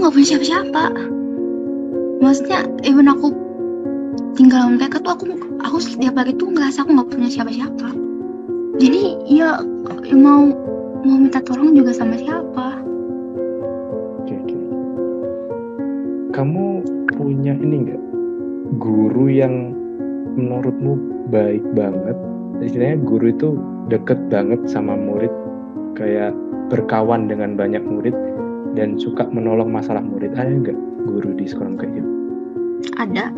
nggak punya siapa-siapa. Maksudnya even aku tinggal sama mereka tuh aku setiap hari tuh ngerasa aku nggak punya siapa-siapa. Jadi ya mau minta tolong juga sama siapa. Oke. Kamu punya ini nggak, guru yang menurutmu baik banget? Istilahnya guru itu deket banget sama murid, kayak berkawan dengan banyak murid dan suka menolong masalah murid. Ada nggak guru di sekolah kayak gitu? Ada.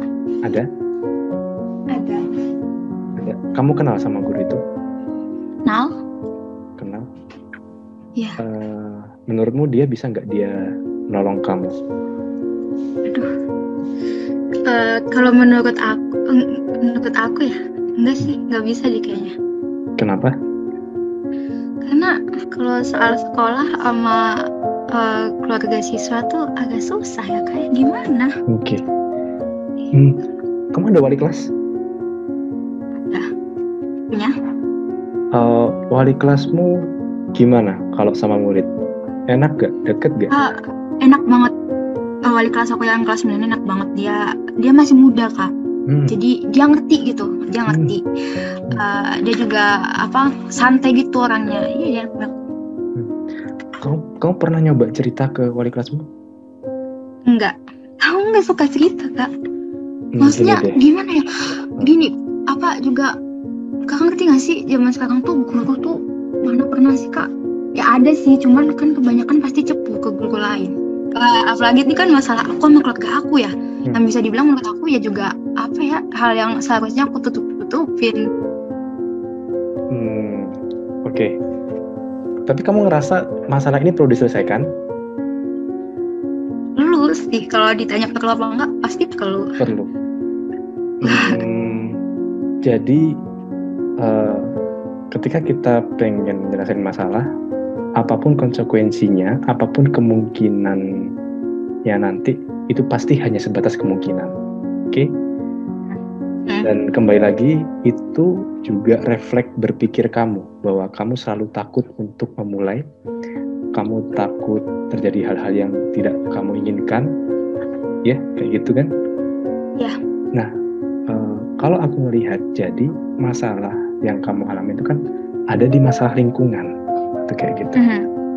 Kamu kenal sama guru itu? Kenal? Iya. Menurutmu dia bisa nggak dia menolong kamu? Kalau menurut aku ya enggak sih, nggak bisa deh kayaknya. Kenapa? Karena kalau soal sekolah sama keluarga siswa tuh agak susah ya, kayak gimana? Oke. Kamu ada wali kelas? Ada. Punya? Wali kelasmu gimana kalau sama murid? Enak gak? Deket gak? Enak banget. Wali kelas aku yang kelas 9 enak banget. Dia masih muda, Kak. Jadi dia ngerti gitu. Dia juga santai gitu orangnya. Iya. Kamu pernah nyoba cerita ke wali kelasmu? Enggak. Aku nggak suka cerita, Kak. Maksudnya gimana ya? Gini, juga Kakak ngerti gak sih, zaman sekarang tuh guru tuh mana pernah sih, Kak? Ya ada sih, cuman kan kebanyakan pasti cepu ke guru lain. Apalagi ini kan masalah aku sama keluarga aku ya. Yang bisa dibilang menurut aku ya juga hal yang seharusnya aku tutupin. Oke. Tapi kamu ngerasa masalah ini perlu diselesaikan? Perlu sih, kalau ditanya perlu apa enggak, pasti perlu. Jadi ketika kita pengen menyelesaikan masalah, apapun konsekuensinya, apapun kemungkinannya nanti, itu pasti hanya sebatas kemungkinan. Oke? Dan kembali lagi, itu juga refleks berpikir kamu, bahwa kamu selalu takut untuk memulai, kamu takut terjadi hal-hal yang tidak kamu inginkan, ya, kayak gitu kan? Ya. Nah, kalau aku melihat, jadi masalah yang kamu alami itu kan ada di masalah lingkungan, itu kayak gitu.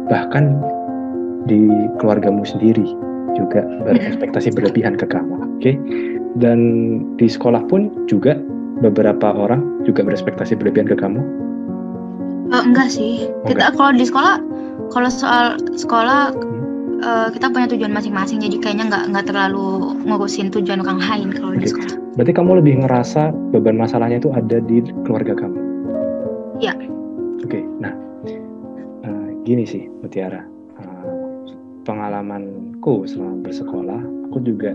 Bahkan di keluargamu sendiri juga berekspektasi berlebihan ke kamu, oke? Dan di sekolah pun juga beberapa orang juga berekspektasi berlebihan ke kamu. Enggak sih. Kita kalau di sekolah, kalau soal sekolah kita punya tujuan masing-masing, jadi kayaknya nggak terlalu ngurusin tujuan orang lain kalau di sekolah. Berarti kamu lebih ngerasa beban masalahnya itu ada di keluarga kamu? Iya. Oke, nah gini sih Mutiara, pengalamanku selama bersekolah, aku juga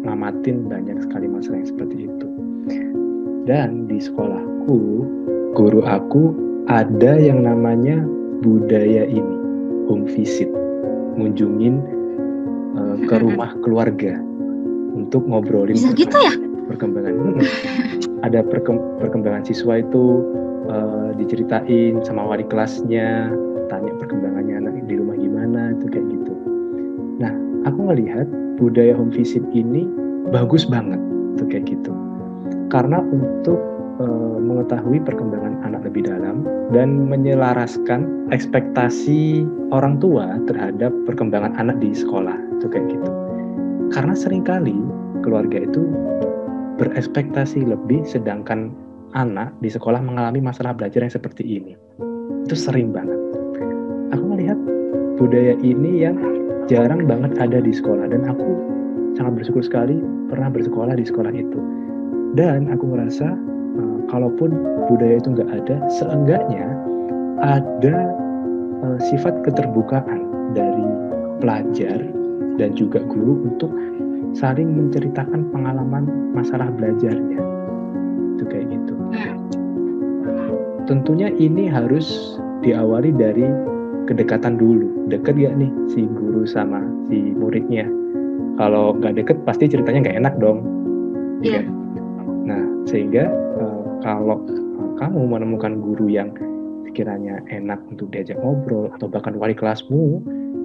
ngamatin banyak sekali masalah yang seperti itu. Dan di sekolahku, guru aku ada yang namanya budaya ini, home visit, ngunjungin ke rumah keluarga untuk ngobrolin perkembangan. Ada perkembangan siswa itu diceritain sama wali kelasnya, tanya perkembangannya anak di rumah gimana, itu kayak gitu. Nah, aku ngelihat budaya home visit ini bagus banget, tuh kayak gitu. Karena untuk mengetahui perkembangan anak lebih dalam dan menyelaraskan ekspektasi orang tua terhadap perkembangan anak di sekolah, itu kayak gitu. Karena seringkali keluarga itu berekspektasi lebih, sedangkan anak di sekolah mengalami masalah belajar yang seperti ini. Itu sering banget. Aku melihat budaya ini yang jarang banget ada di sekolah, dan aku sangat bersyukur sekali pernah bersekolah di sekolah itu. Dan aku merasa kalaupun budaya itu nggak ada, seenggaknya ada sifat keterbukaan dari pelajar dan juga guru untuk saling menceritakan pengalaman masalah belajarnya. Itu kayak gitu. Tentunya ini harus diawali dari kedekatan dulu. Deket gak nih si guru sama si muridnya? Kalau nggak deket, pasti ceritanya nggak enak dong. Iya. Nah, sehingga kalau kamu menemukan guru yang sekiranya enak untuk diajak ngobrol, atau bahkan wali kelasmu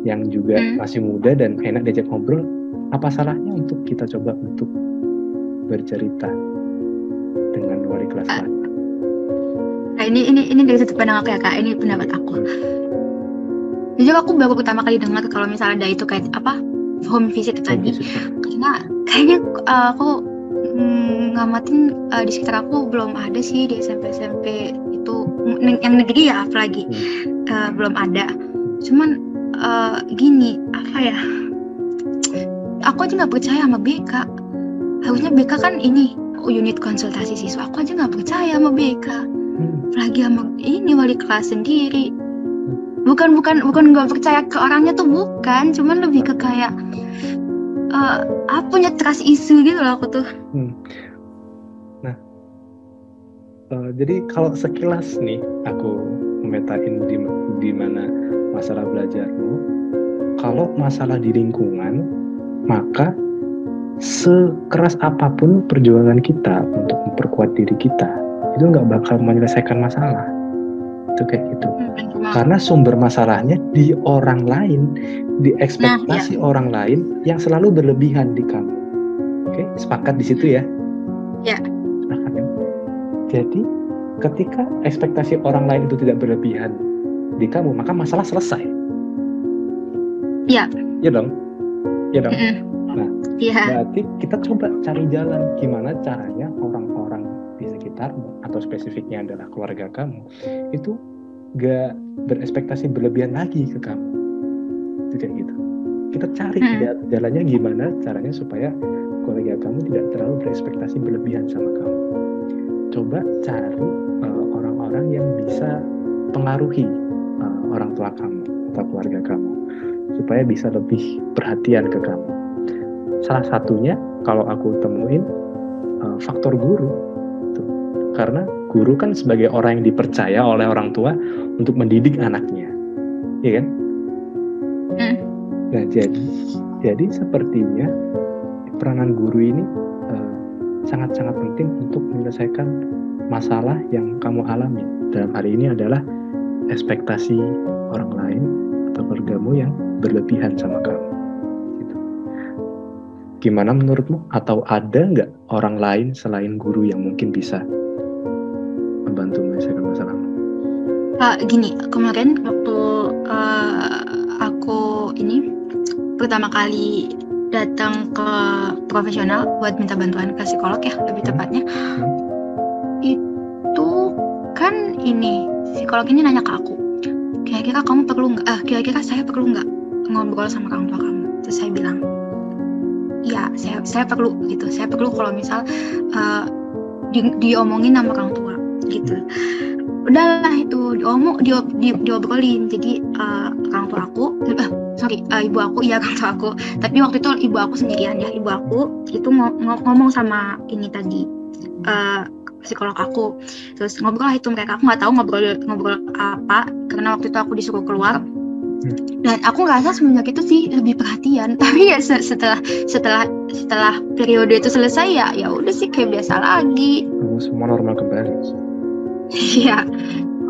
yang juga masih muda dan enak diajak ngobrol, apa salahnya untuk kita coba untuk bercerita dengan wali kelas lain? Nah, ini dari sudut pandang aku ya Kak, ini pendapat aku. Jadi aku baru pertama kali dengar kalau misalnya ada itu kayak apa home visit tadi, karena kayaknya aku ngamatin di sekitar aku belum ada sih di SMP itu yang negeri ya apalagi belum ada. Cuman gini apa ya, aku aja nggak percaya sama BK. Harusnya BK kan ini unit konsultasi siswa, aku aja nggak percaya sama BK. Apalagi sama ini wali kelas sendiri. Bukan nggak percaya ke orangnya tuh bukan, cuman lebih ke kayak punya trust issue gitu loh aku tuh. Nah, jadi kalau sekilas nih aku memetain di mana masalah belajarmu. Kalau masalah di lingkungan, maka sekeras apapun perjuangan kita untuk memperkuat diri kita, itu nggak bakal menyelesaikan masalah. Itu kayak gitu. Karena sumber masalahnya di orang lain, di ekspektasi orang lain yang selalu berlebihan di kamu. Oke, sepakat di situ ya? Ya. Jadi ketika ekspektasi orang lain itu tidak berlebihan di kamu, maka masalah selesai. Iya. Iya dong. Nah, berarti kita coba cari jalan gimana caranya orang-orang di sekitarmu atau spesifiknya adalah keluarga kamu itu gak berekspektasi berlebihan lagi ke kamu. Itu kayak gitu. Kita cari jalannya gimana caranya supaya keluarga kamu tidak terlalu berekspektasi berlebihan sama kamu. Coba cari orang-orang yang bisa pengaruhi orang tua kamu atau keluarga kamu supaya bisa lebih perhatian ke kamu. Salah satunya kalau aku temuin faktor guru tuh. Karena guru kan sebagai orang yang dipercaya oleh orang tua untuk mendidik anaknya, ya kan? Nah jadi sepertinya peranan guru ini sangat-sangat penting untuk menyelesaikan masalah yang kamu alami. Dalam hari ini adalah ekspektasi orang lain atau keluargamu yang berlebihan sama kamu. Gitu. Gimana menurutmu? Atau ada nggak orang lain selain guru yang mungkin bisa membantu menyelesaikan masalahmu? Gini, kemarin waktu aku ini pertama kali datang ke profesional buat minta bantuan ke psikolog ya lebih tepatnya, itu kan ini psikolog ini nanya ke aku, kira-kira kamu perlu nggak? Kira-kira saya perlu nggak ngobrol sama orang tua kamu? Terus saya bilang, iya saya perlu gitu. Saya perlu kalau misal diomongin sama orang tua gitu. Udahlah itu diobrolin. Jadi orang tua aku, ibu aku, iya orang tua aku. Tapi waktu itu ibu aku sendirian ya. Ibu aku itu ngomong sama ini tadi psikolog aku. Terus ngobrol lah itu mereka. Aku nggak tahu ngobrol apa karena waktu itu aku disuruh keluar. Dan aku ngerasa semenjak itu sih lebih perhatian. Tapi ya setelah periode itu selesai ya udah sih kayak biasa lagi. Semua normal kembali. Iya,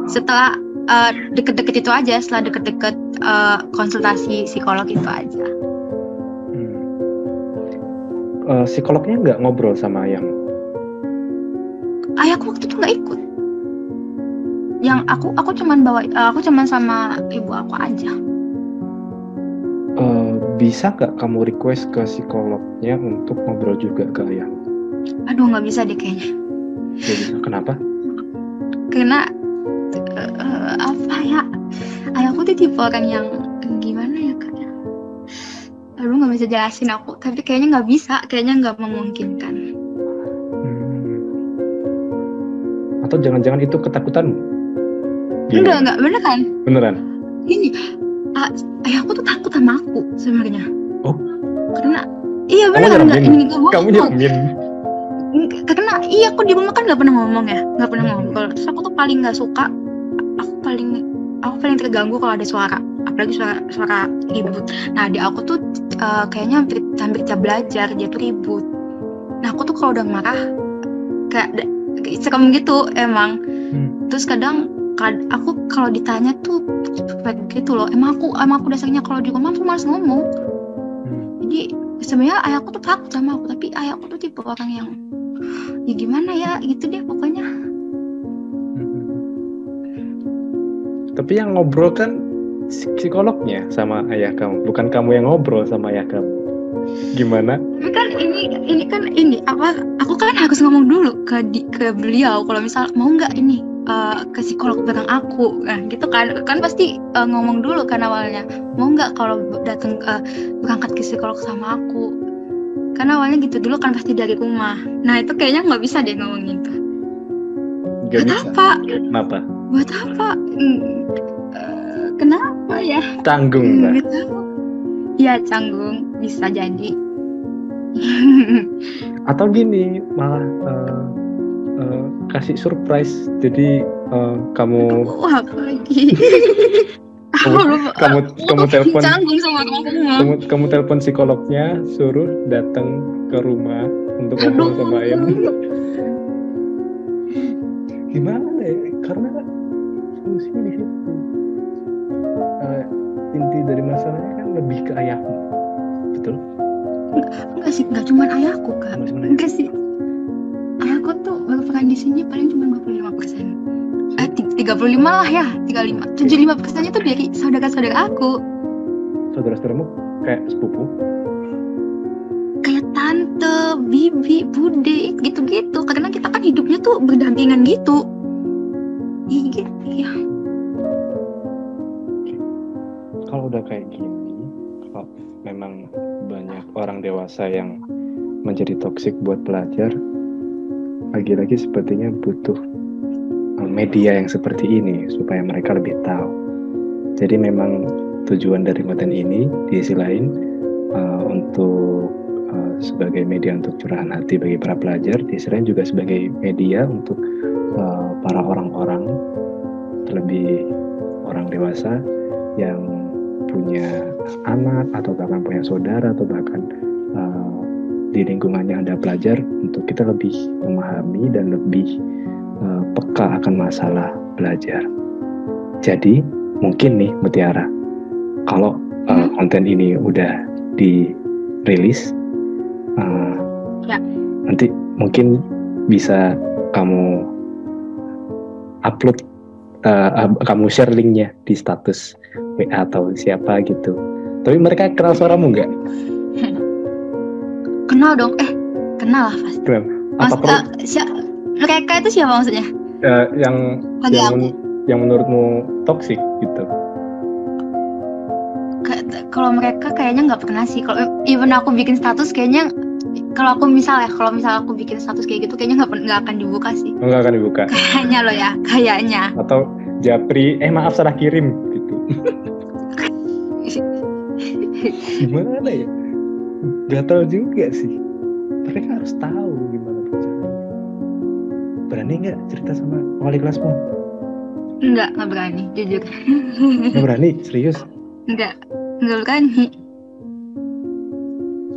setelah deket-deket itu aja, setelah deket-deket konsultasi psikolog itu aja. Psikolognya nggak ngobrol sama ayahmu? Ayahku waktu itu nggak ikut. Yang aku cuman sama ibu aku aja. Bisa nggak kamu request ke psikolognya untuk ngobrol juga ke ayahmu? Aduh, nggak bisa deh kayaknya. Nggak bisa, kenapa? Karena apa ya, ayahku tuh tipe orang yang gimana ya Kak? Aduh, nggak bisa jelasin aku, tapi kayaknya nggak bisa, kayaknya nggak memungkinkan. Atau jangan-jangan itu ketakutanmu? Enggak, beneran. Beneran? Ini ayahku tuh takut sama aku sebenarnya. Oh? Karena iya beneran, ini gue bohong. Kamu nyamin? Karena aku di rumah kan nggak pernah ngomong ya, nggak pernah ngobrol. Terus aku tuh paling nggak suka, aku paling terganggu kalau ada suara, apalagi suara ribut. Nah adik aku tuh kayaknya hampir tiap belajar dia tuh ribut. Nah aku tuh kalau udah marah kayak serem gitu emang. Terus kadang aku kalau ditanya tuh cuek gitu loh. Emang aku dasarnya kalau di rumah tuh malas ngomong. Jadi sebenarnya ayahku tuh takut sama aku, tapi ayahku tuh tipe orang yang ya gimana ya gitu deh pokoknya. Tapi yang ngobrol kan psikolognya sama ayah kamu, bukan kamu yang ngobrol sama ayah kamu. Gimana? Tapi kan ini apa? Aku kan harus ngomong dulu ke beliau kalau misal mau nggak ini ke psikolog bareng aku, nah gitu kan pasti ngomong dulu kan awalnya mau nggak kalau datang berangkat ke psikolog sama aku, karena awalnya gitu dulu kan pasti dari rumah. Nah itu kayaknya nggak bisa deh ngomongin tuh. Gak bisa. Apa? Kenapa? Buat apa? Kenapa ya? Canggung lah. Ya canggung bisa jadi. Atau gini malah kasih surprise, jadi kamu apa lagi? kamu telepon canggung sama kamu telepon psikolognya, suruh datang ke rumah untuk ngobrol sama ayam. Gimana ya? Karena solusinya di situ. Inti dari masalahnya kan lebih ke ayahmu, betul? Enggak sih, enggak cuma ayahku kan. Enggak sih. Ayahku tuh berperan di sini paling cuma 25%. 35 lah ya, 35. 75%-nya tuh dari saudara-saudara aku. Saudara-saudaramu kayak sepupu? Kayak tante, bibi, bude, gitu-gitu. Karena kita kan hidupnya tuh berdampingan gitu. Iya gitu ya. Kalau udah kayak gini, kalau memang banyak orang dewasa yang menjadi toksik buat pelajar, lagi-lagi sepertinya butuh media yang seperti ini supaya mereka lebih tahu. Jadi memang tujuan dari konten ini di sisi lain untuk sebagai media untuk curahan hati bagi para pelajar, di sisi lain juga sebagai media untuk para orang-orang, terlebih orang dewasa yang punya anak atau bahkan punya saudara atau bahkan di lingkungannya ada pelajar, untuk kita lebih memahami dan lebih peka akan masalah belajar. Jadi mungkin nih Mutiara, kalau konten ini udah dirilis, nanti mungkin bisa kamu upload, kamu share linknya di status WA atau siapa gitu. Tapi mereka kenal suaramu nggak? Kenal dong, kenal lah pasti. Apa mereka itu siapa maksudnya? Yang menurutmu toksik gitu. Kalau mereka kayaknya nggak pernah sih. Kalau even aku bikin status kayaknya, kalau misal aku bikin status kayak gitu kayaknya nggak akan dibuka sih. Nggak akan dibuka. Kayaknya loh ya, kayaknya. Atau Japri, maaf salah kirim gitu. Gimana ya? Gatal juga sih. Mereka harus tahu gimana caranya. Berani nggak cerita sama wali kelasmu? Nggak berani, jujur. Nggak berani, serius? Nggak berani.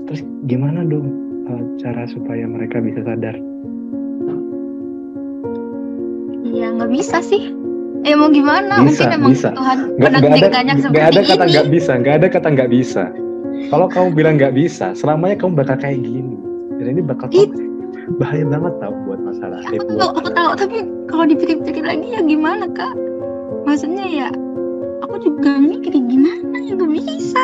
Terus gimana dong cara supaya mereka bisa sadar? Iya, nggak bisa sih. Mau gimana? Bisa, mungkin emang bisa. Tuhan Nggak ada kata nggak bisa. Nggak ada kata nggak bisa. Kalau kamu bilang nggak bisa, selamanya kamu bakal kayak gini. Dan ini bakal bahaya banget tau buat masalah. Aku tahu, tapi kalau dipikir-pikir lagi ya gimana Kak? Maksudnya ya, aku juga mikir gimana ya nggak bisa.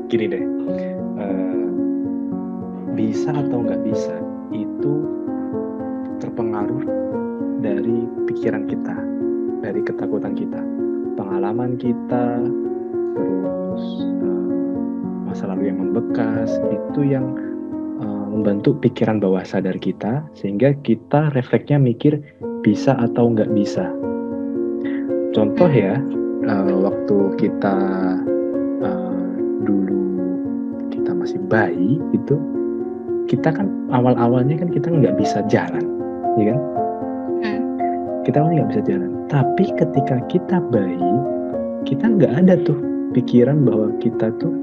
Gini deh, bisa atau nggak bisa itu terpengaruh dari pikiran kita, dari ketakutan kita, pengalaman kita, terus masa lalu yang membekas, itu yang membentuk pikiran bawah sadar kita, sehingga kita refleksnya mikir bisa atau nggak bisa. Contoh ya, waktu kita dulu kita masih bayi itu, kita kan awal-awalnya kan kita nggak bisa jalan, ya kan? Kita awalnya nggak bisa jalan. Tapi ketika kita bayi, kita nggak ada tuh pikiran bahwa kita tuh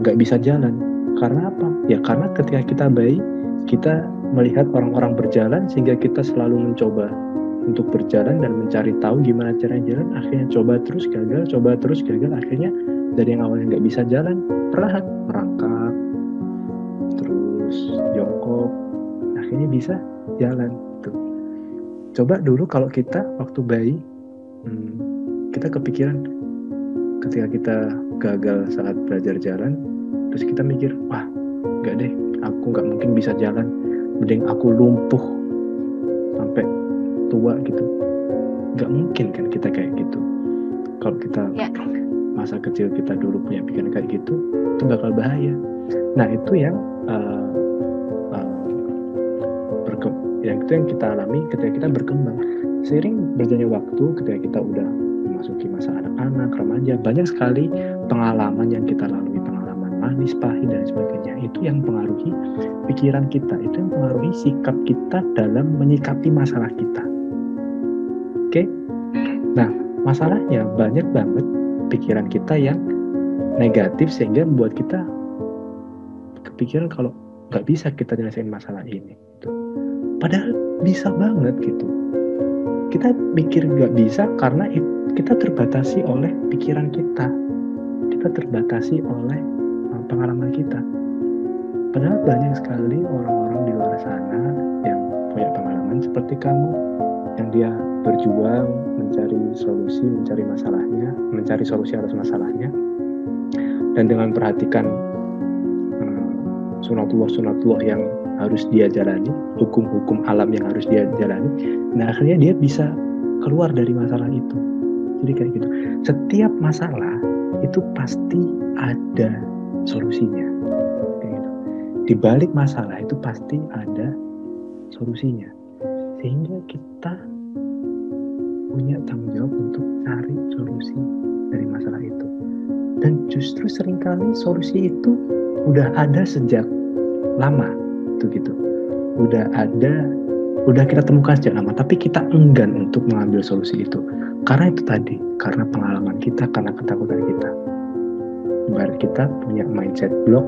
nggak bisa jalan. Karena apa? Ya karena ketika kita bayi, kita melihat orang-orang berjalan sehingga kita selalu mencoba untuk berjalan dan mencari tahu gimana cara jalan, akhirnya coba terus gagal, akhirnya dari yang awalnya nggak bisa jalan, perlahan merangkak, terus jongkok, akhirnya bisa jalan. Tuh. Coba dulu kalau kita waktu bayi, kita kepikiran ketika kita gagal saat belajar jalan, terus kita mikir, wah nggak deh, aku nggak mungkin bisa jalan, mending aku lumpuh sampai tua gitu. Nggak mungkin kan kita kayak gitu. Kalau kita masa kecil kita dulu punya pikiran kayak gitu, itu bakal bahaya. Nah itu yang yang kita alami ketika kita berkembang. Seiring berjalannya waktu, ketika kita udah memasuki masa anak-anak, remaja, banyak sekali pengalaman yang kita lalui, pengalaman manis, pahit dan sebagainya. Itu yang mempengaruhi pikiran kita, itu yang mempengaruhi sikap kita dalam menyikapi masalah kita. Oke? Nah, masalahnya banyak banget pikiran kita yang negatif sehingga membuat kita kepikiran kalau nggak bisa kita nyelesain masalah ini. Gitu. Padahal bisa banget gitu. Kita mikir nggak bisa karena kita terbatasi oleh pikiran kita. Kita terbatasi oleh pengalaman kita. Padahal banyak sekali orang-orang di luar sana yang punya pengalaman seperti kamu, yang dia berjuang mencari solusi, mencari masalahnya, mencari solusi atas masalahnya, dan dengan perhatikan sunatullah yang harus dia jalani, hukum-hukum alam yang harus dia jalani, nah akhirnya dia bisa keluar dari masalah itu. Jadi kayak gitu. Setiap masalah itu pasti ada solusinya. Kayak gitu. Di balik masalah itu pasti ada solusinya. Sehingga kita punya tanggung jawab untuk cari solusi dari masalah itu. Dan justru seringkali solusi itu udah ada sejak lama. Gitu. Udah kita temukan sejak lama, tapi kita enggan untuk mengambil solusi itu. Karena itu tadi, karena pengalaman kita, karena ketakutan kita. Ibarat kita punya mindset block,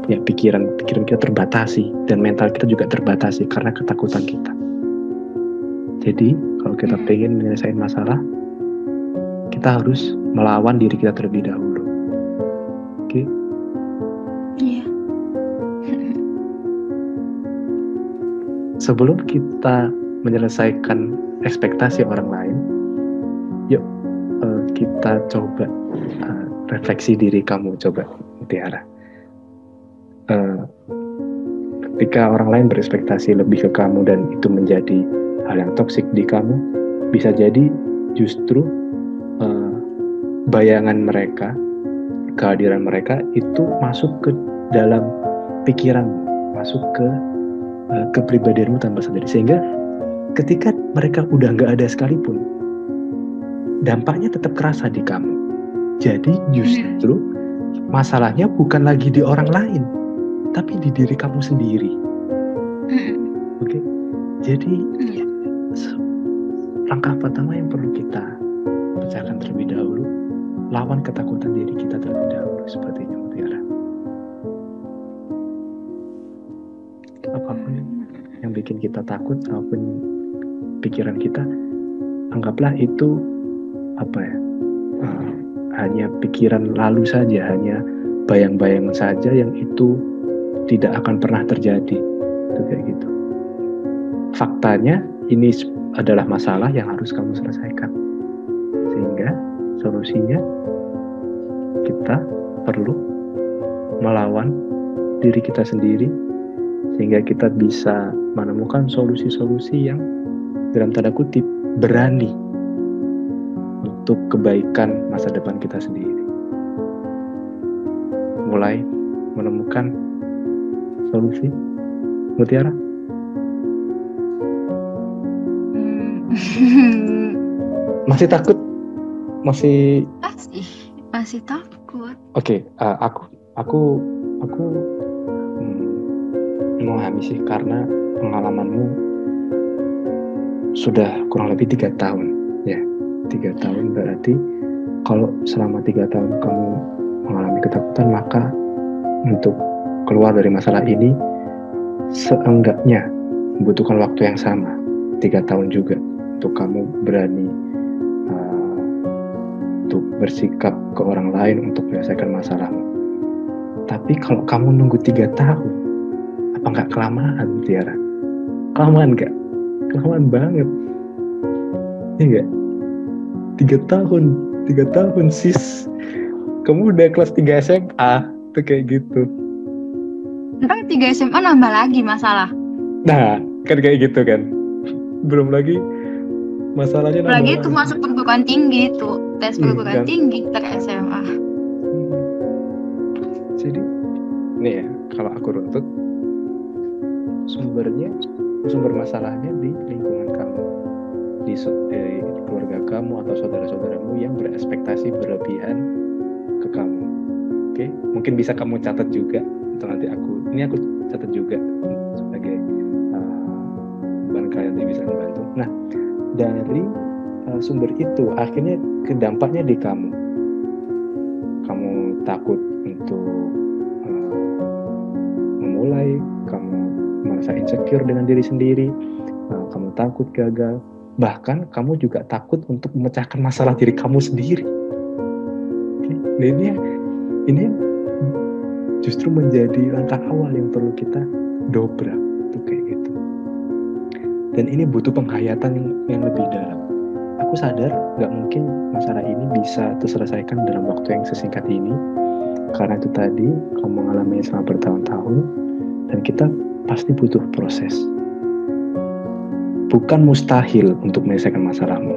punya pikiran kita terbatasi, dan mental kita juga terbatasi karena ketakutan kita. Jadi, kalau kita pengen menyelesaikan masalah, kita harus melawan diri kita terlebih dahulu. Oke? Iya. Sebelum kita menyelesaikan ekspektasi orang lain, yuk kita coba refleksi diri kamu, coba Tiara. Ketika orang lain berekspektasi lebih ke kamu dan itu menjadi hal yang toksik di kamu, bisa jadi justru bayangan mereka, kehadiran mereka itu masuk ke dalam pikiran, masuk ke kepribadianmu tanpa sadar, sehingga ketika mereka udah nggak ada sekalipun, dampaknya tetap kerasa di kamu. Jadi justru masalahnya bukan lagi di orang lain, tapi di diri kamu sendiri. Oke? Jadi langkah pertama yang perlu kita pecahkan terlebih dahulu, lawan ketakutan diri kita terlebih dahulu, sepertinya Mutiara. Apapun yang bikin kita takut, apapun pikiran kita, anggaplah itu hanya pikiran lalu saja, hanya bayang-bayang saja yang itu tidak akan pernah terjadi. Itu kayak gitu. Faktanya ini adalah masalah yang harus kamu selesaikan. Sehingga solusinya kita perlu melawan diri kita sendiri, sehingga kita bisa menemukan solusi-solusi yang dalam tanda kutip berani untuk kebaikan masa depan kita sendiri. Mulai menemukan solusi, Mutiara? Masih takut? Masih takut. Oke, aku memahami sih, karena pengalamanmu sudah kurang lebih 3 tahun ya. 3 tahun berarti kalau selama 3 tahun kamu mengalami ketakutan, maka untuk keluar dari masalah ini seenggaknya membutuhkan waktu yang sama, 3 tahun juga, untuk kamu berani untuk bersikap ke orang lain untuk menyelesaikan masalahmu. Tapi kalau kamu nunggu 3 tahun, apa nggak kelamaan, Tiara? Kelamaan nggak? Kelamaan banget. Iya nggak? 3 tahun sis. Kamu udah kelas 3 SMA, tuh kayak gitu. Ntar 3 SMA nambah lagi masalah. Nah, kan kayak gitu kan. Belum lagi masalahnya nambah lagi lagi. Itu masuk perguruan tinggi tuh, tes perguruan kan? tinggi ntar SMA. Jadi, nih ya, kalau aku runtut, sumber masalahnya di lingkungan kamu, di keluarga kamu atau saudara-saudaramu yang berekspektasi berlebihan ke kamu. Oke, mungkin bisa kamu catat juga, atau nanti aku catat juga sebagai barangkali nanti bisa membantu. Nah, dari sumber itu akhirnya kedampaknya di kamu. Kamu takut untuk memulai, kamu merasa insecure dengan diri sendiri, kamu takut gagal, bahkan kamu juga takut untuk memecahkan masalah diri kamu sendiri. Nah, ini justru menjadi langkah awal yang perlu kita dobrak tuh kayak gitu. Dan ini butuh penghayatan yang lebih dalam. Aku sadar gak mungkin masalah ini bisa terselesaikan dalam waktu yang sesingkat ini, karena itu tadi kamu mengalaminya selama bertahun-tahun, dan kita pasti butuh proses. Bukan mustahil untuk menyelesaikan masalahmu.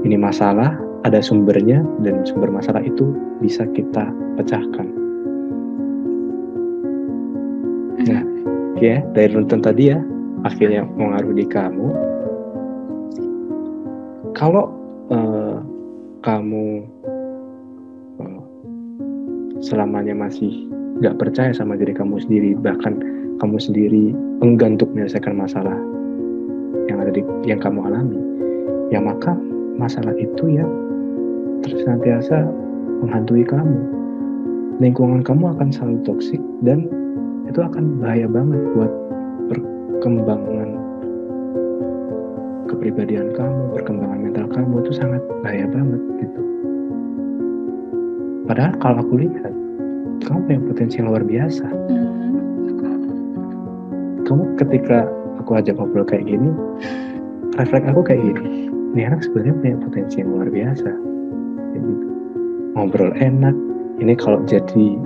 Ini masalah, ada sumbernya, dan sumber masalah itu bisa kita pecahkan. Nah, ya, dari runtutan tadi ya, akhirnya mengaruh di kamu. Kalau kamu selamanya masih gak percaya sama diri kamu sendiri, bahkan kamu sendiri enggan untuk menyelesaikan masalah yang kamu alami, ya maka masalah itu ya senantiasa menghantui kamu. Lingkungan kamu akan selalu toksik, dan itu akan bahaya banget buat perkembangan kepribadian kamu, perkembangan mental kamu, itu sangat bahaya banget gitu. Padahal kalau aku lihat, kamu punya potensi yang luar biasa. Kamu ketika aku ajak ngobrol kayak gini, refleks aku kayak gini, ini anak sebenarnya punya potensi yang luar biasa. Gitu. Ngobrol enak, ini kalau jadi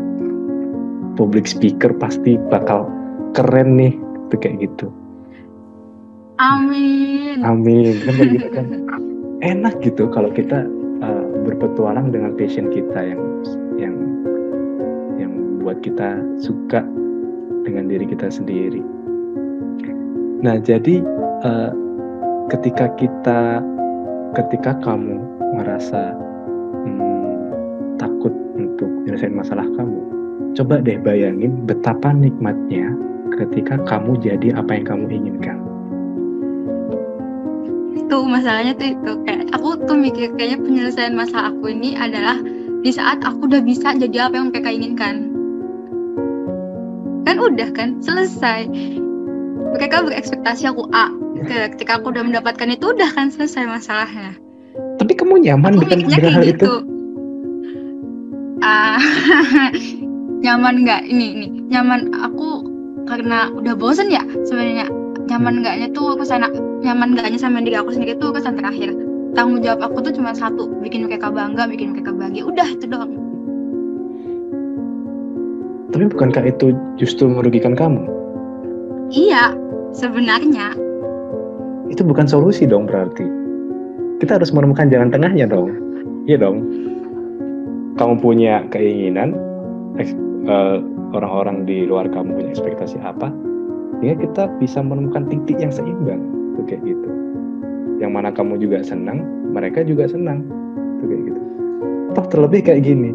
public speaker pasti bakal keren nih, itu kayak gitu. Amin. Amin, kan kayak gitu kan. Enak gitu kalau kita berpetualang dengan passion kita yang buat kita suka dengan diri kita sendiri. Nah, jadi ketika kamu merasa takut untuk menyelesaikan masalah kamu, coba deh bayangin betapa nikmatnya ketika kamu jadi apa yang kamu inginkan. Itu masalahnya tuh itu, kayak aku tuh mikir kayaknya penyelesaian masalah aku ini adalah di saat aku udah bisa jadi apa yang mereka inginkan. Kan udah kan selesai. Mereka berekspektasi aku A. Ketika aku udah mendapatkan itu, udah kan selesai masalahnya. Tapi kamu nyaman dengan hal itu? Nyaman nggak? Ini nyaman aku karena udah bosen ya sebenarnya. Nyaman nggaknya tuh nyaman nggaknya sama diri aku sendiri tuh kesan terakhir. Tanggung jawab aku tuh cuma satu, bikin mereka bangga, bikin mereka bahagia. Udah itu doang. Tapi bukankah itu justru merugikan kamu? Iya, sebenarnya. Itu bukan solusi dong berarti. Kita harus menemukan jalan tengahnya dong. Iya dong. Kamu punya keinginan, orang-orang di luar kamu punya ekspektasi apa, sehingga kita bisa menemukan titik yang seimbang, tuh kayak gitu. Yang mana kamu juga senang, mereka juga senang, tuh kayak gitu. Toh terlebih kayak gini,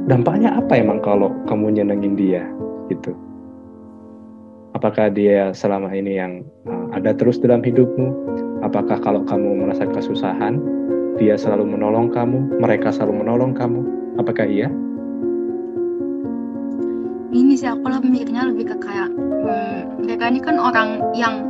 dampaknya apa emang kalau kamu nyenengin dia, gitu? Apakah dia selama ini yang ada terus dalam hidupmu? Apakah kalau kamu merasa kesusahan, dia selalu menolong kamu, mereka selalu menolong kamu? Apakah iya? ini sih aku mikirnya lebih ke kayak mereka ini kan orang yang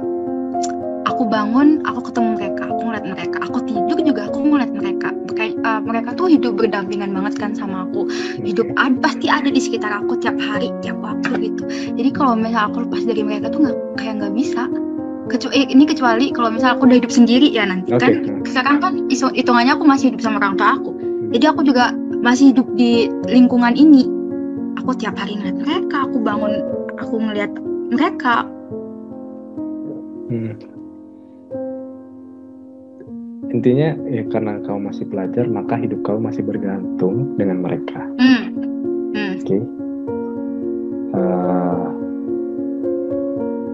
aku bangun, aku ketemu mereka, aku ngeliat mereka, aku tidur juga aku ngeliat mereka. Mereka tuh hidup berdampingan banget kan sama aku. Hidup pasti ada di sekitar aku tiap hari, tiap waktu gitu. Jadi kalau misalnya aku lepas dari mereka tuh nggak bisa. Kecuali kalau misalnya aku udah hidup sendiri ya nanti kan. Sekarang kan hitungannya aku masih hidup sama orang tua aku. Jadi aku juga masih hidup di lingkungan ini. Aku tiap hari ngeliat mereka, aku bangun, aku ngeliat mereka. Intinya ya karena kau masih belajar, maka hidup kau masih bergantung dengan mereka. Oke.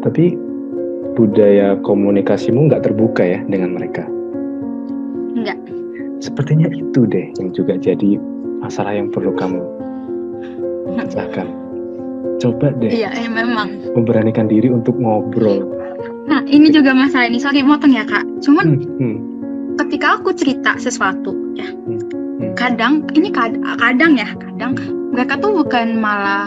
Tapi budaya komunikasimu nggak terbuka ya dengan mereka? Enggak. Sepertinya itu deh yang juga jadi masalah yang perlu kamu pecahkan. Coba deh. Iya, memang. Memberanikan diri untuk ngobrol. Nah, ini juga masalah ini. Sorry, motong ya Kak. Cuman ketika aku cerita sesuatu ya, kadang mereka tuh bukan malah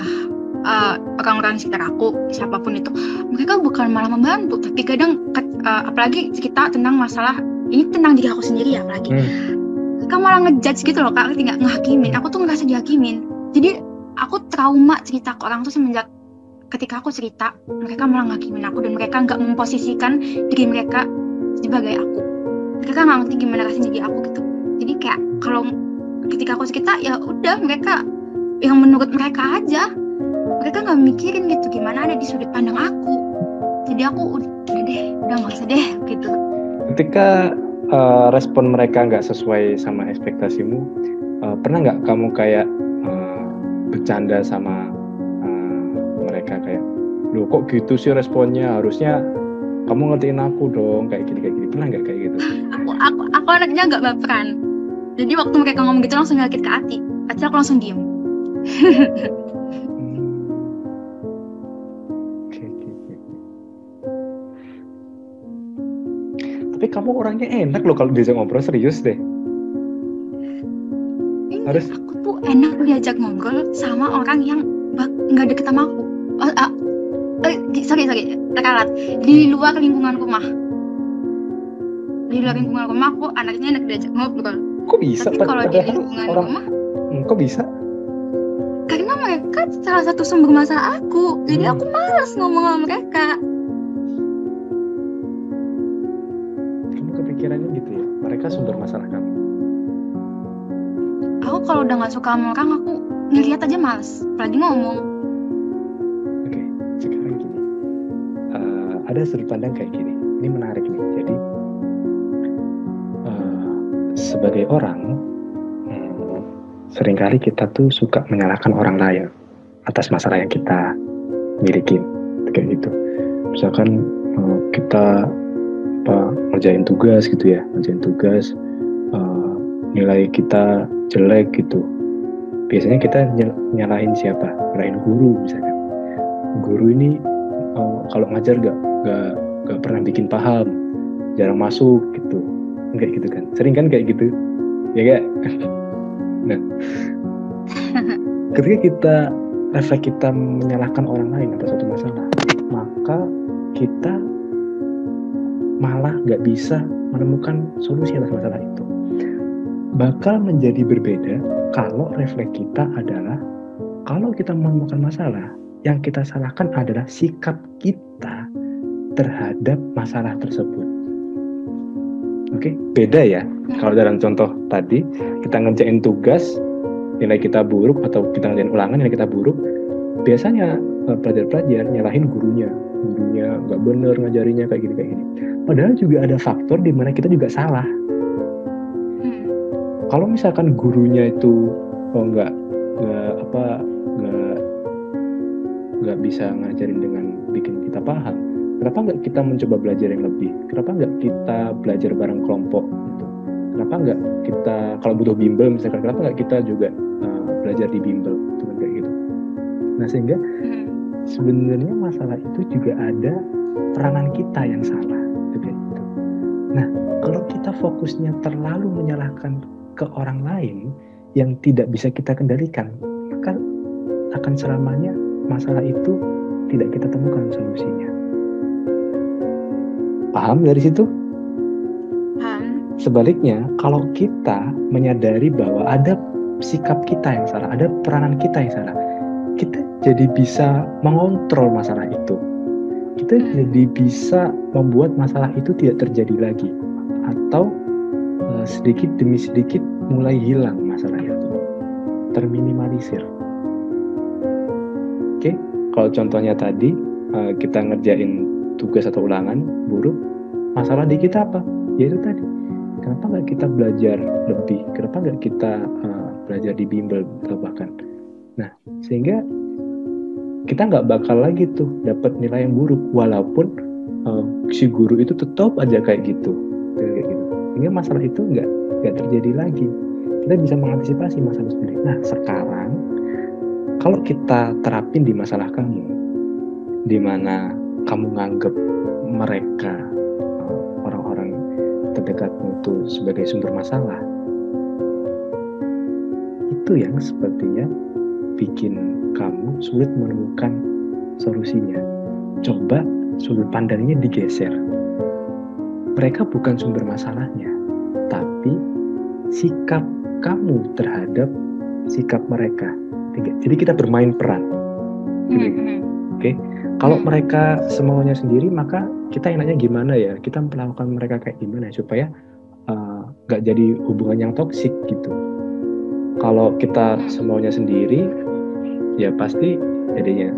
orang-orang sekitar aku, siapapun itu, mereka bukan malah membantu, tapi kadang apalagi cerita tentang masalah ini tentang diri aku sendiri ya, apalagi mereka malah ngejudge gitu loh Kak, nggak ngehakimin. Aku tuh ngerasa dihakimin. Jadi aku trauma cerita ke orang tuh semenjak ketika aku cerita, mereka malah ngehakimin aku dan mereka nggak memposisikan diri mereka sebagai aku. Mereka nggak ngerti gimana rasanya jadi aku gitu. Jadi kayak kalau ketika aku cerita ya udah mereka yang menurut mereka aja. Mereka nggak mikirin gitu gimana ada di sudut pandang aku. Jadi aku udah nggak usah deh gitu. Ketika respon mereka nggak sesuai sama ekspektasimu, pernah nggak kamu kayak bercanda sama mereka kayak, loh kok gitu sih responnya, harusnya kamu ngertiin aku dong, kayak gini, pernah nggak kayak gitu? Aku anaknya nggak baperan, jadi waktu mereka ngomong gitu langsung sakit ke hati, aku langsung diem. Tapi kamu orangnya enak loh kalau diajak ngobrol, serius deh. Harus. Aku tuh enak diajak ngobrol sama orang yang nggak deket sama aku. Sorry, terkalat. Di luar lingkungan rumah. Di luar lingkungan rumah aku anaknya enak diajak ngobrol. Kok bisa? Tapi kalau di lingkungan rumah, kok bisa? Karena mereka salah satu sumber masalah aku. Jadi aku malas ngomong sama mereka. Kamu kepikirannya gitu ya? Mereka sumber masalah kamu? Aku kalau udah nggak suka sama orang, aku ngeliat aja malas, apalagi ngomong. Oke, sekarang gini. Ada sudut pandang kayak gini. Ini menarik nih. Jadi sebagai orang, seringkali kita tuh suka menyalahkan orang lain atas masalah yang kita miliki, kayak gitu. Misalkan kita ngerjain tugas gitu ya, nilai kita jelek gitu. Biasanya kita nyalahin siapa? Nyalahin guru misalkan. Guru ini kalau ngajar gak pernah bikin paham, jarang masuk gitu, kayak gitu kan. Sering kan kayak gitu, ya gak? Nah, ketika refleks kita menyalahkan orang lain atas suatu masalah, maka kita malah gak bisa menemukan solusi atas masalah itu. Bakal menjadi berbeda kalau refleks kita adalah, kalau kita menemukan masalah, yang kita salahkan adalah sikap kita terhadap masalah tersebut. Oke, beda ya. Kalau dalam contoh tadi, kita ngerjain tugas, nilai kita buruk, atau kita ngerjain ulangan, nilai kita buruk, biasanya pelajar-pelajar nyalahin gurunya nggak bener ngajarinya kayak gini. Padahal juga ada faktor di mana kita juga salah. Kalau misalkan gurunya itu nggak bisa ngajarin dengan bikin kita paham, kenapa nggak kita mencoba belajar yang lebih? Kenapa nggak kita belajar bareng kelompok gitu? Kenapa nggak kita, kalau butuh bimbel misalkan, kenapa nggak kita juga belajar di bimbel, kayak gitu? Nah, sehingga sebenarnya masalah itu juga ada peranan kita yang salah, kayak gitu. Nah, kalau kita fokusnya terlalu menyalahkan ke orang lain yang tidak bisa kita kendalikan, maka akan selamanya masalah itu tidak kita temukan solusinya. Paham dari situ? Paham. Sebaliknya, kalau kita menyadari bahwa ada sikap kita yang salah, ada peranan kita yang salah, kita jadi bisa mengontrol masalah itu. Kita jadi bisa membuat masalah itu tidak terjadi lagi, atau sedikit demi sedikit mulai hilang masalah itu, terminimalisir. Oke, kalau contohnya tadi kita ngerjain tugas atau ulangan buruk, masalah di kita apa? Yaitu tadi, kenapa nggak kita belajar lebih? Kenapa nggak kita belajar di bimbel atau bahkan? Nah, sehingga kita nggak bakal lagi tuh dapat nilai yang buruk, walaupun si guru itu tetap aja kayak gitu. Sehingga masalah itu nggak terjadi lagi. Kita bisa mengantisipasi masalah sendiri. Nah, sekarang kalau kita terapin di masalah kamu, di mana kamu nganggep mereka orang-orang terdekatmu itu sebagai sumber masalah, itu yang sepertinya bikin kamu sulit menemukan solusinya. Coba sudut pandangnya digeser. Mereka bukan sumber masalahnya, tapi sikap kamu terhadap sikap mereka. Jadi kita bermain peran. Oke. Kalau mereka semaunya sendiri, maka kita enaknya gimana ya? Kita melakukan mereka kayak gimana supaya nggak jadi hubungan yang toksik gitu. Kalau kita semaunya sendiri, ya pasti jadinya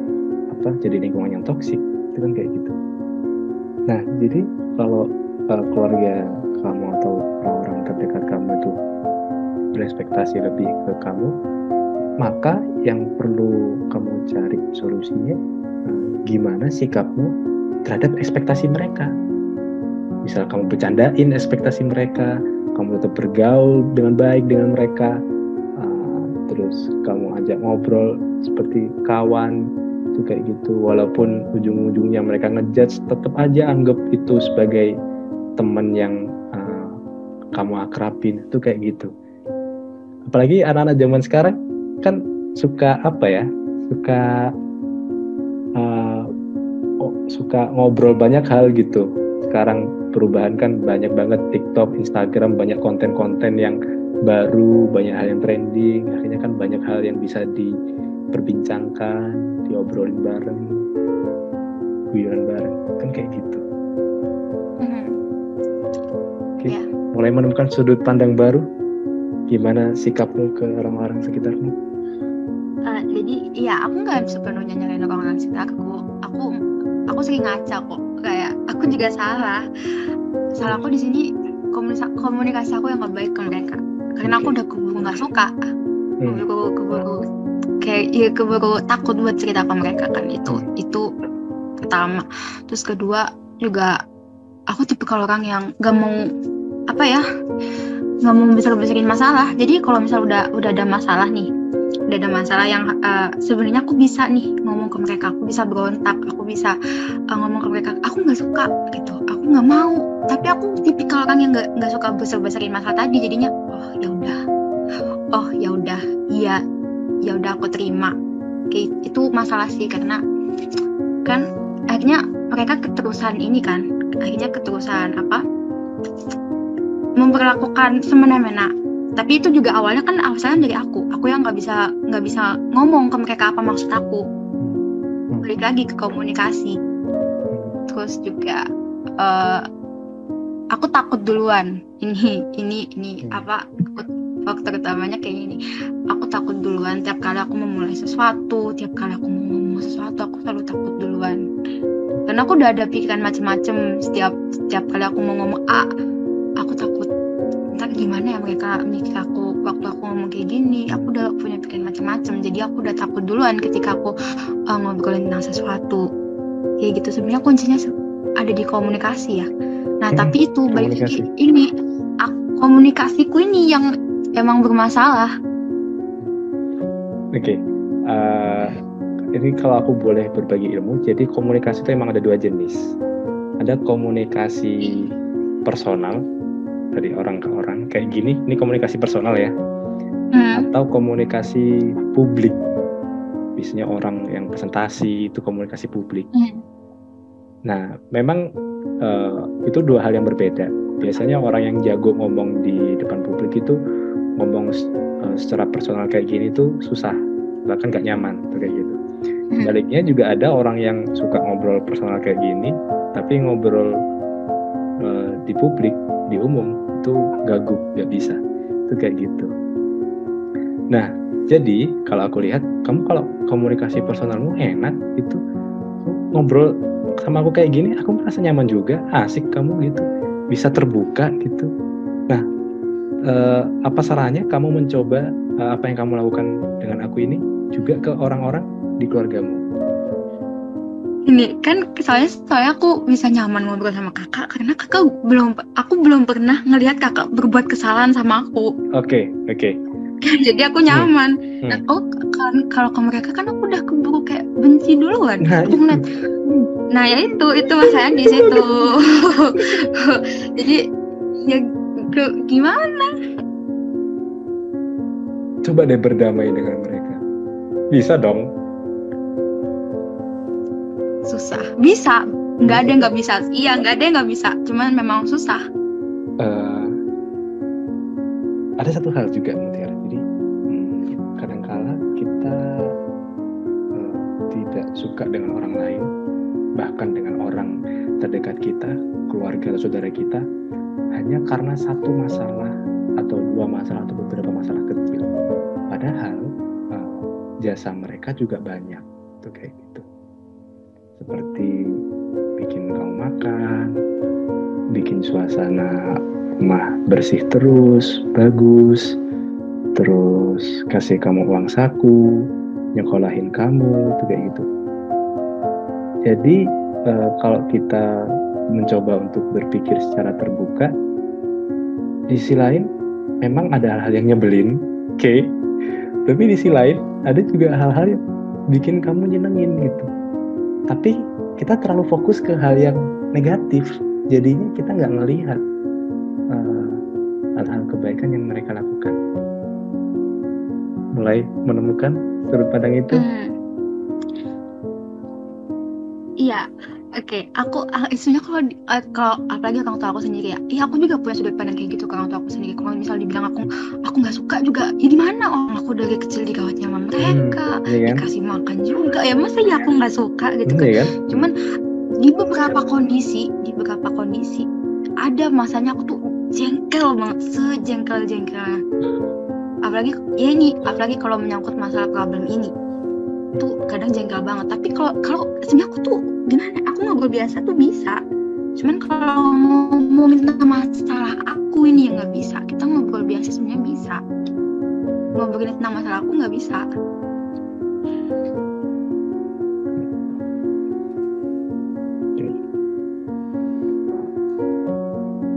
jadi lingkungan yang toksik. Itu kan kayak gitu. Nah, jadi kalau keluarga kamu atau orang-orang terdekat kamu itu berekspektasi lebih ke kamu, maka yang perlu kamu cari solusinya, gimana sikapmu terhadap ekspektasi mereka. Misal kamu bercandain ekspektasi mereka, kamu tetap bergaul dengan baik dengan mereka, terus kamu ajak ngobrol seperti kawan, itu kayak gitu. Walaupun ujung-ujungnya mereka ngejudge, tetap aja anggap itu sebagai teman yang kamu akrabin, itu kayak gitu. Apalagi anak-anak zaman sekarang kan suka suka ngobrol banyak hal gitu. Sekarang perubahan kan banyak banget, TikTok, Instagram, banyak konten-konten yang baru, banyak hal yang trending. Akhirnya kan banyak hal yang bisa diperbincangkan, diobrolin bareng, guyonan bareng, kan kayak gitu. Oke. Mulai menemukan sudut pandang baru. Gimana sikapmu ke orang-orang sekitarmu? Jadi ya aku nggak sepenuhnya nyalain orang-orang sekitarku. Aku sering ngaca kok. Kayak aku juga salah. Salahku di sini komunikasi aku yang nggak baik ke mereka. Karena aku udah keburu nggak suka, keburu takut buat cerita ke mereka kan. Itu pertama. Terus kedua juga aku tipikal orang yang nggak mau besar-besarin masalah. Jadi kalau misal udah ada masalah nih, yang sebenarnya aku bisa nih ngomong ke mereka, aku bisa berontak, aku bisa ngomong ke mereka, aku nggak suka gitu, aku nggak mau. Tapi aku tipikal orang yang nggak suka besar-besarin masalah tadi. Jadinya ya udah aku terima. Kayak itu masalah sih, karena kan akhirnya mereka keterusan memperlakukan semena-mena. Tapi itu juga awalnya kan asalnya dari aku yang nggak bisa ngomong ke mereka apa maksud aku. Balik lagi ke komunikasi. Terus juga aku takut duluan. Ini faktor utamanya kayak gini. Aku takut duluan tiap kali aku memulai sesuatu, tiap kali aku mau ngomong sesuatu, aku selalu takut duluan. Karena aku udah ada pikiran macam-macam. Setiap kali aku mau ngomong aku takut ntar gimana ya mereka mikir aku waktu aku ngomong kayak gini. Aku udah punya pikiran macam-macam, jadi aku udah takut duluan ketika aku ngobrolin tentang sesuatu kayak gitu. Sebenarnya kuncinya ada di komunikasi ya. Nah tapi itu balik lagi, ini komunikasiku ini yang emang bermasalah. Oke. Ini kalau aku boleh berbagi ilmu, jadi komunikasi itu emang ada dua jenis. Ada komunikasi personal dari orang ke orang kayak gini, ini komunikasi personal ya, atau komunikasi publik. biasanya orang yang presentasi itu komunikasi publik. Nah, memang itu dua hal yang berbeda. Biasanya orang yang jago ngomong di depan publik itu ngomong secara personal kayak gini tuh susah, bahkan gak nyaman tuh kayak gitu. Sebaliknya juga ada orang yang suka ngobrol personal kayak gini, tapi ngobrol di publik, di umum itu gaguk, gak bisa. Itu kayak gitu. Nah, jadi kalau aku lihat, kamu kalau komunikasi personalmu enak, itu ngobrol sama aku kayak gini, aku merasa nyaman juga, asik kamu gitu, bisa terbuka gitu. Nah, apa sarannya kamu mencoba apa yang kamu lakukan dengan aku ini juga ke orang-orang di keluargamu? Ini kan soalnya aku bisa nyaman ngobrol sama kakak karena aku belum pernah ngelihat kakak berbuat kesalahan sama aku. Oke. Jadi aku nyaman. Nah, kalau ke mereka kan aku udah keburu kayak benci duluan. Aku ngeliat, nah ya itu masalahnya di situ. Jadi ya gimana? Coba deh berdamai dengan mereka. Bisa dong. Susah. Bisa. Nggak ada yang nggak bisa. Iya, nggak ada yang nggak bisa. Cuman memang susah. Ada satu hal juga, Mutiara. Jadi kadangkala kita tidak suka dengan orang lain, bahkan dengan orang terdekat kita, keluarga atau saudara kita, hanya karena satu masalah atau dua masalah atau beberapa masalah kecil. Padahal jasa mereka juga banyak, tuh kayak gitu. Seperti bikin kamu makan, bikin suasana rumah bersih terus, bagus, terus kasih kamu uang saku, nyekolahin kamu, tuh kayak gitu. Jadi kalau kita mencoba untuk berpikir secara terbuka, di sisi lain memang ada hal-hal yang nyebelin, oke. Tapi di sisi lain ada juga hal-hal yang bikin kamu nyenengin gitu. Tapi kita terlalu fokus ke hal yang negatif, jadinya kita nggak ngelihat hal-hal kebaikan yang mereka lakukan. Mulai menemukan sudut pandang itu. Iya, oke. Aku isunya kalau apalagi orang tua aku sendiri ya. Iya, aku juga punya sudut pandang kayak gitu ke orang tua aku sendiri. Kalau misal dibilang aku nggak suka juga, ya gimana? Aku dari kecil dirawatnya sama mereka, dikasih makan juga. Ya masa ya aku nggak suka gitu kan? Cuman di beberapa kondisi ada masanya aku tuh jengkel banget, sejengkel-jengkelnya. Apalagi kalau menyangkut masalah problem ini. Tuh kadang jengkel banget, tapi kalau sebenarnya aku tuh gimana, aku ngobrol biasa tuh bisa, cuman kalau ngomongin tentang masalah aku ini ya nggak bisa. Kita ngobrol biasa sebenarnya bisa, ngobrolin tentang masalah aku nggak bisa.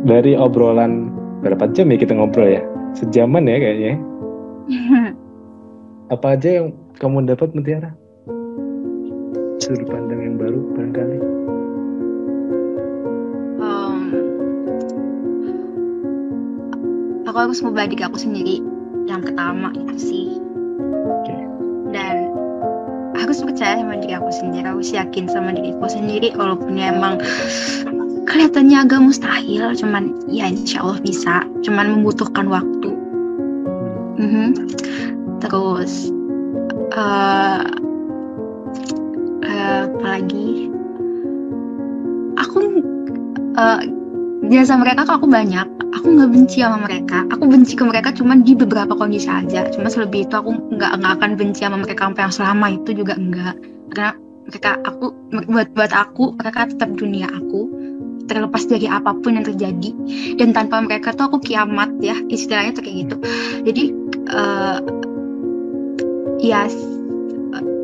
Dari obrolan berapa jam ya kita ngobrol ya? Sejaman ya kayaknya. Apa aja yang kamu dapat, Mutiara? Sudut pandang yang baru barangkali. Aku harus mengubah diri aku sendiri. Yang pertama itu sih. Dan harus percaya sama diri aku sendiri. Harus yakin sama diri aku sendiri, walaupun ya emang kelihatannya agak mustahil. Cuman ya insya Allah bisa. Cuman membutuhkan waktu. Terus apalagi aku jasa mereka kok aku banyak. Aku nggak benci sama mereka. Aku benci ke mereka cuman di beberapa kondisi aja. Cuma selebih itu aku nggak akan benci sama mereka sampai yang selama itu juga enggak. Karena buat aku mereka tetap dunia aku, terlepas dari apapun yang terjadi. Dan tanpa mereka tuh aku kiamat ya, istilahnya tuh kayak gitu. Jadi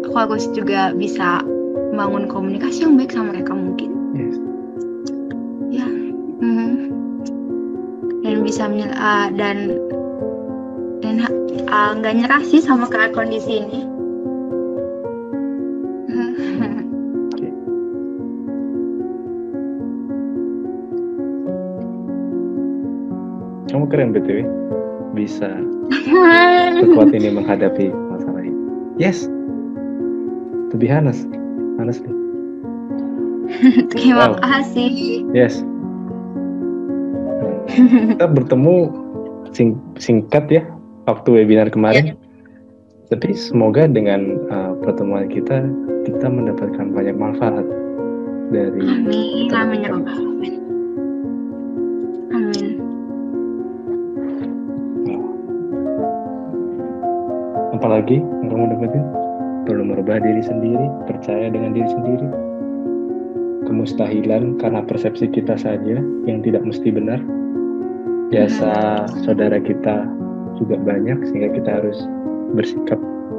aku harus juga bisa bangun komunikasi yang baik sama mereka mungkin. Ya, dan bisa dan nggak nyerah sih sama kondisi ini. Kamu keren BTW, bisa sekuat ini menghadapi masalah ini. Yes, to be honestly. Terima kasih. Yes. Kita bertemu singkat ya waktu webinar kemarin. Tapi semoga dengan pertemuan kita mendapatkan banyak manfaat dari. Amin. Apalagi yang kamu dapetin? Perlu merubah diri sendiri, percaya dengan diri sendiri. Kemustahilan karena persepsi kita saja yang tidak mesti benar. Jasa saudara kita juga banyak sehingga kita harus bersikap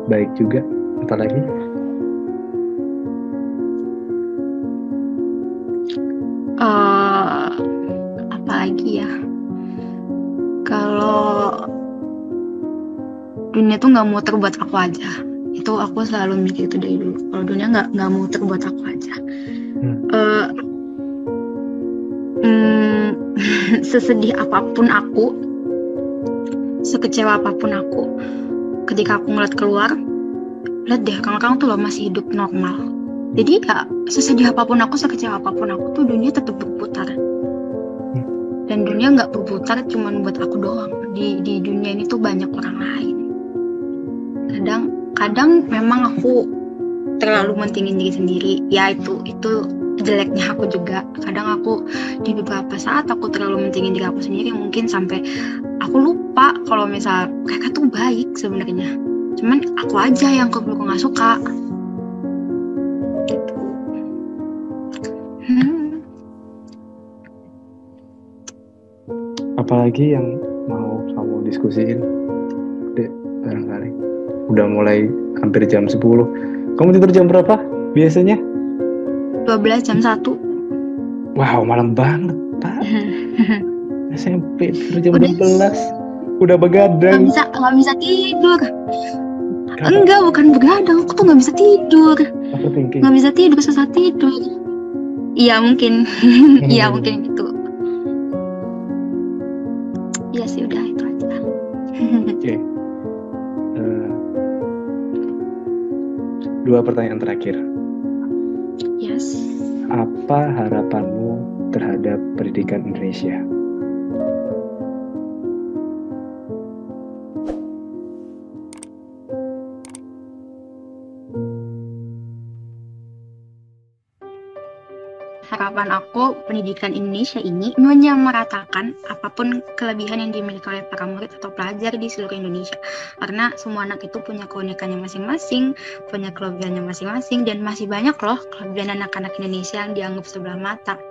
baik juga. Apalagi? Apalagi ya? Kalau dunia tuh nggak muter buat aku aja. Itu aku selalu mikir itu dari dulu. Kalau dunia nggak muter buat aku aja. Sesedih apapun aku, sekecewa apapun aku, ketika aku ngeliat keluar, lihat deh orang-orang tuh loh masih hidup normal. Jadi ya sesedih apapun aku, sekecewa apapun aku tuh dunia tetap berputar. Dan dunia nggak berputar cuman buat aku doang. Di dunia ini tuh banyak orang lain. Kadang memang aku terlalu mentingin diri sendiri. Ya itu jeleknya aku juga. Kadang aku di beberapa saat aku terlalu mentingin diri aku sendiri, mungkin sampai aku lupa kalau misal mereka tuh baik sebenarnya. Cuman aku aja yang keburu nggak suka. Gitu. Apalagi yang mau kamu diskusiin, Dek, barangkali. Udah mulai hampir jam 10. Kamu tidur jam berapa biasanya? 12 jam 1. Wow, malam banget, Pak. SMP tidur jam 12. Udah begadang. Nggak bisa tidur. Enggak, bukan begadang. Aku tuh nggak bisa tidur. Nggak bisa tidur, susah tidur. Iya mungkin. Iya mungkin gitu. Iya sih, udah itu aja. Oke. 2 pertanyaan terakhir. Yes. Apa harapanmu terhadap pendidikan Indonesia? Harapan aku, pendidikan Indonesia ini menyamaratakan apapun kelebihan yang dimiliki oleh para murid atau pelajar di seluruh Indonesia. Karena semua anak itu punya keunikannya masing-masing, punya kelebihannya masing-masing, dan masih banyak loh kelebihan anak-anak Indonesia yang dianggap sebelah mata.